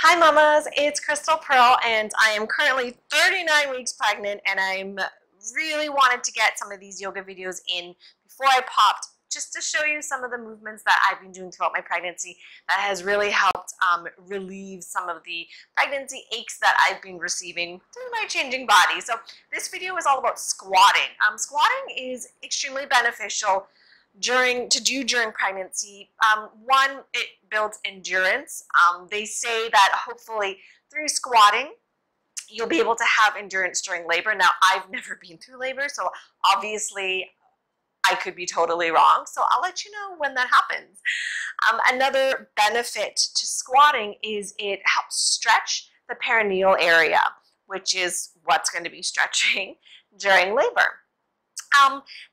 Hi mamas, it's Crystal Pearl and I am currently 39 weeks pregnant and I'm really wanted to get some of these yoga videos in before I popped just to show you some of the movements that I've been doing throughout my pregnancy that has really helped relieve some of the pregnancy aches that I've been receiving through my changing body. So this video is all about squatting. Squatting is extremely beneficial during pregnancy. One, it builds endurance. They say that hopefully through squatting you'll be able to have endurance during labor. Now, I've never been through labor, so obviously I could be totally wrong, so I'll let you know when that happens. Another benefit to squatting is it helps stretch the perineal area, which is what's going to be stretching during labor.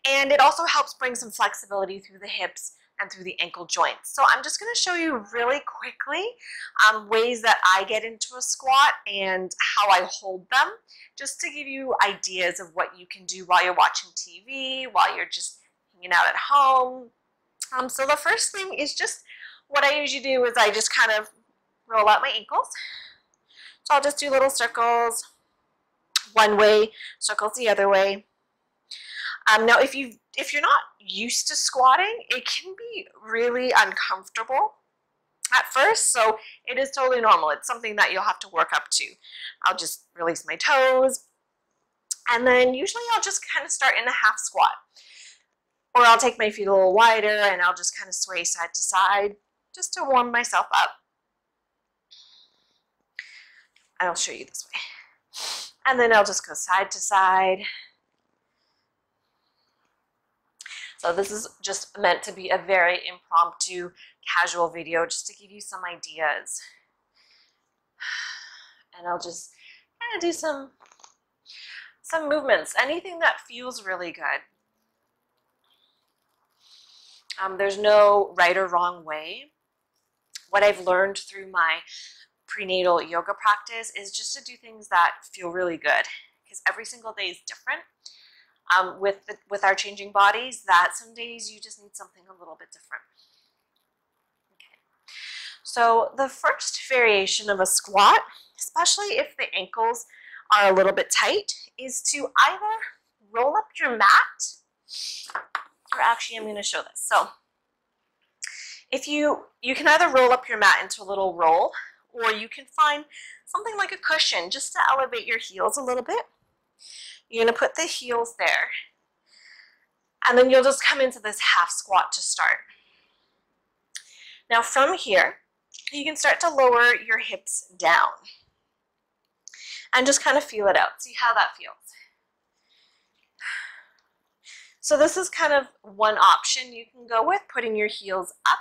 And it also helps bring some flexibility through the hips and through the ankle joints. So I'm just going to show you really quickly ways that I get into a squat and how I hold them, just to give you ideas of what you can do while you're watching TV, while you're just hanging out at home. So the first thing is just what I usually do is I just kind of roll out my ankles. So I'll just do little circles one way, circles the other way. Now, if you're not used to squatting, it can be really uncomfortable at first, so it is totally normal. It's something that you'll have to work up to. I'll just release my toes, and then usually I'll just kind of start in a half squat. Or I'll take my feet a little wider, and I'll just kind of sway side to side, just to warm myself up. And I'll show you this way. And then I'll just go side to side. So this is just meant to be a very impromptu, casual video, just to give you some ideas. And I'll just kind of do some movements, anything that feels really good. There's no right or wrong way. What I've learned through my prenatal yoga practice is just to do things that feel really good, because every single day is different. With our changing bodies, that some days you just need something a little bit different. Okay. So the first variation of a squat, especially if the ankles are a little bit tight, is to either roll up your mat, or actually I'm going to show this. So if you can either roll up your mat into a little roll, or you can find something like a cushion just to elevate your heels a little bit. You're going to put the heels there, and then you'll just come into this half squat to start. Now from here, you can start to lower your hips down and just kind of feel it out. See how that feels. So this is kind of one option you can go with, putting your heels up,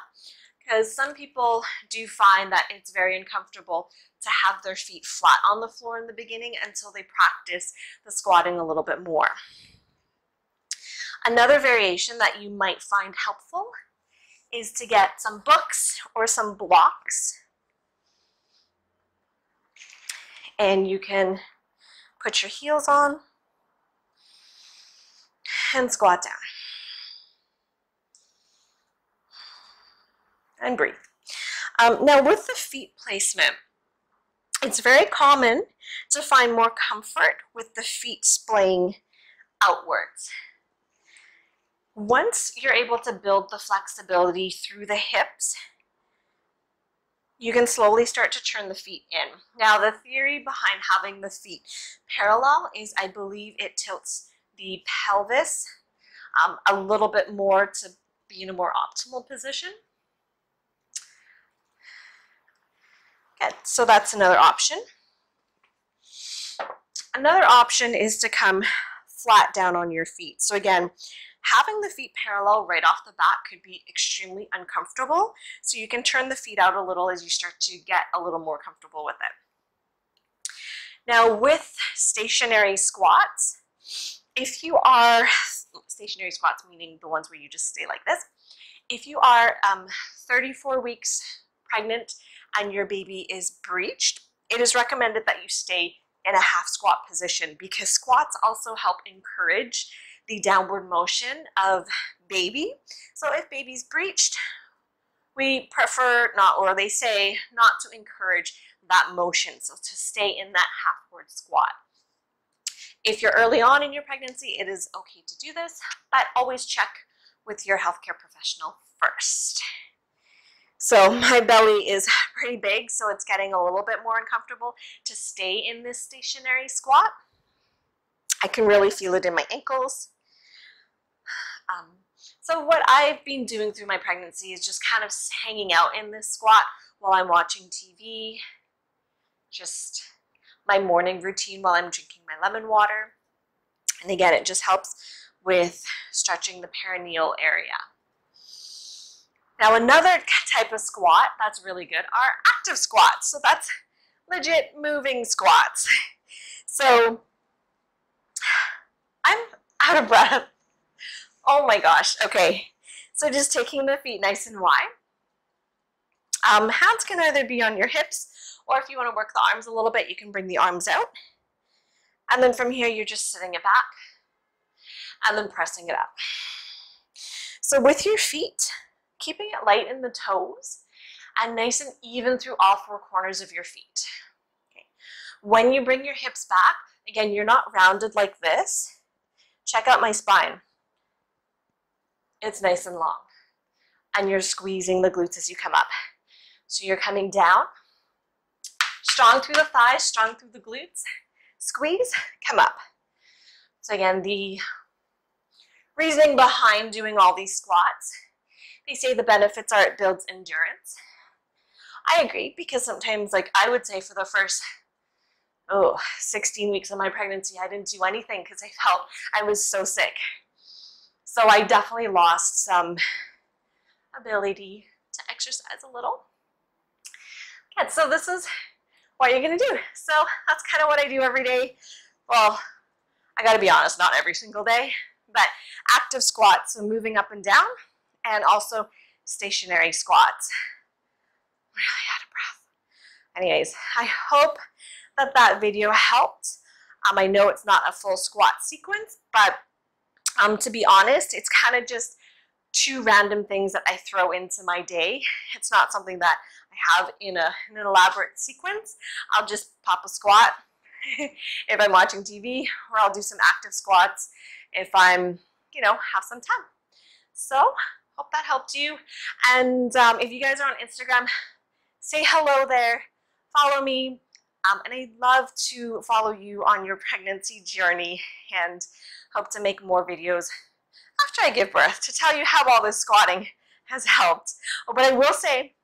because some people do find that it's very uncomfortable to have their feet flat on the floor in the beginning until they practice the squatting a little bit more. Another variation that you might find helpful is to get some books or some blocks, and you can put your heels on and squat down. And breathe. Now with the feet placement, it's very common to find more comfort with the feet splaying outwards. Once you're able to build the flexibility through the hips, you can slowly start to turn the feet in. Now the theory behind having the feet parallel is I believe it tilts the pelvis a little bit more to be in a more optimal position. Good. So that's another option. Another option is to come flat down on your feet. So again, having the feet parallel right off the bat could be extremely uncomfortable. So you can turn the feet out a little as you start to get a little more comfortable with it. Now with stationary squats, if you are, stationary squats meaning the ones where you just stay like this, if you are 34 weeks pregnant and your baby is breeched, it is recommended that you stay in a half squat position, because squats also help encourage the downward motion of baby. So if baby's breeched, we prefer not, or they say not to encourage that motion, so to stay in that half-forward squat. If you're early on in your pregnancy, it is okay to do this, but always check with your healthcare professional first. So my belly is pretty big, so it's getting a little bit more uncomfortable to stay in this stationary squat. I can really feel it in my ankles. So what I've been doing through my pregnancy is just kind of hanging out in this squat while I'm watching TV, just my morning routine while I'm drinking my lemon water. And again, it just helps with stretching the perineal area. Now another type of squat that's really good are active squats. So that's legit moving squats. So I'm out of breath. Oh my gosh, okay. So just taking the feet nice and wide. Hands can either be on your hips, or if you want to work the arms a little bit, you can bring the arms out. And then from here, you're just sitting it back and then pressing it up. So with your feet, keeping it light in the toes and nice and even through all four corners of your feet. Okay. When you bring your hips back, again, you're not rounded like this. Check out my spine. It's nice and long. And you're squeezing the glutes as you come up. So you're coming down, strong through the thighs, strong through the glutes. Squeeze, come up. So again, the reasoning behind doing all these squats, they say the benefits are it builds endurance. I agree, because sometimes, like I would say for the first 16 weeks of my pregnancy, I didn't do anything because I felt I was so sick. So I definitely lost some ability to exercise a little. Okay, so this is what you're gonna do. So that's kind of what I do every day. Well, I gotta be honest, not every single day, but active squats, so moving up and down, and also stationary squats. I'm really out of breath. Anyways, I hope that that video helped. I know it's not a full squat sequence, but to be honest, it's kind of just two random things that I throw into my day. It's not something that I have in an elaborate sequence. I'll just pop a squat if I'm watching TV, or I'll do some active squats if I'm, have some time. So hope that helped you. And if you guys are on Instagram, say hello there, follow me. And I'd love to follow you on your pregnancy journey, and hope to make more videos after I give birth to tell you how all this squatting has helped. But I will say,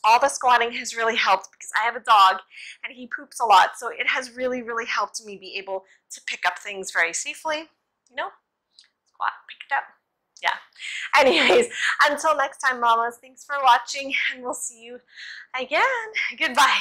all the squatting has really helped because I have a dog and he poops a lot. So it has really, really helped me be able to pick up things very safely. Squat, pick it up. Yeah. Anyways, until next time, mamas, thanks for watching, and we'll see you again. Goodbye.